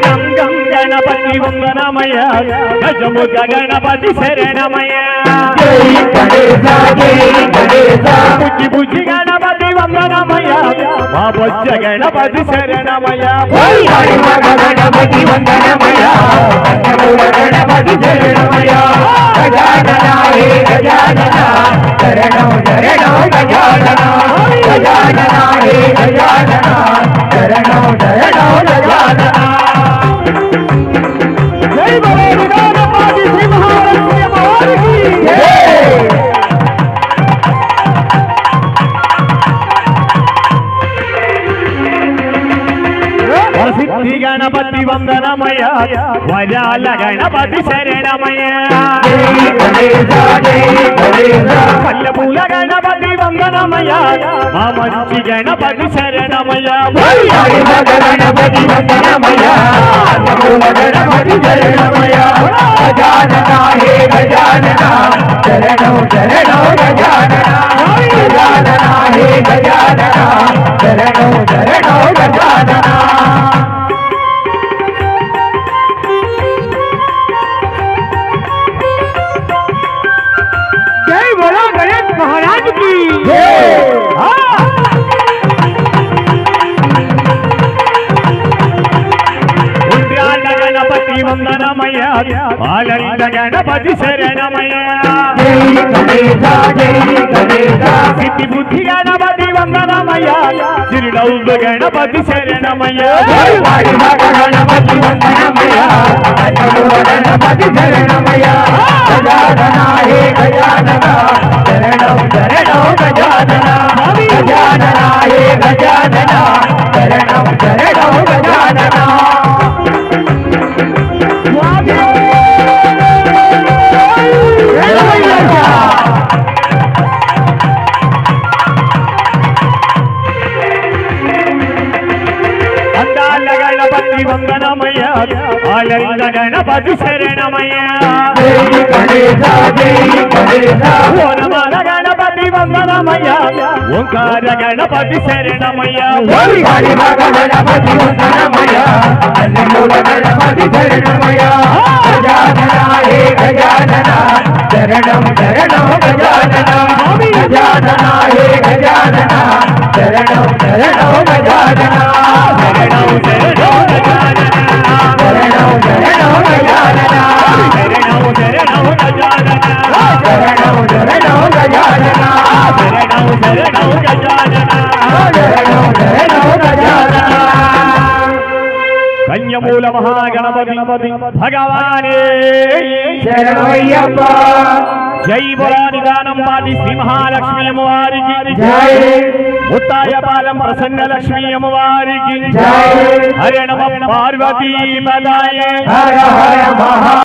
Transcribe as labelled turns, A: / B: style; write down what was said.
A: गणपति वंदनमय गजमुख गणपति शरणमय बुझी बुझी गणपति वंदनमय बाबज्ज गणपति शरणमय
B: गणपति वंदनमय गणपति शरणमय गजानना हे गजानना शरणं शरणं गजानना गजानना हे गजानना शरणं शरणं गजानना जय बोलो गणपति श्री महालक्ष्मी अम्मा की जय।
A: सिद्धि गणपति वंदनमय वजाल गणपति शरणमय पल्लपूल गणपति वंदनमय मामच्ची गणपति शरणमय
B: गणपति वंदनमय गणपति शरणमय गजानना हे गजानना शरणं शरणं गजानना गजानना हे गजानना शरणं शरणं गजानना। जय बोलो गणेश महाराज की
A: गणपति वंदनमय आनंद गणपति शरणमय सिद्धि बुद्धि गणपति वंदनमय श्रीलौक गणपति शरणमय
B: गणपति वंदनमय गणपति शरणमय गजानना हे गजानना शरणं शरणं गजानना गजानना हे गजानना शरणं शरणं गजानना।
A: गणपति वंदनमय आनंद गणपति शरणमय ओनमाल गणपति वंदनमय ओंकार गणपति शरणमय
B: गणपति वंदनमय अन्नमूल गणपति शरणमय गजानना हे गजानना शरणं शरणं गजानना गजानना हे गजानना शरणं शरणं गजानना शरणं शरणं गजानना शरणं शरणं गजानना
A: शरणं शरणं गजानना
B: शरणं शरणं गजानना
A: शरणं शरणं गजानना
B: शरणं शरणं गजानना।
A: कन्यमूल महागणपति भगवाने
B: शरणमय्यप्पा
A: जय बोलानिदानं पादि श्री महालक्ष्मी अम्मवारिकी
B: जय
A: मुत्तायपालम प्रसन्न लक्ष्मी अम्मवारिकी
B: जय
A: हरे नमः पार्वती पदाय
B: हर हर महा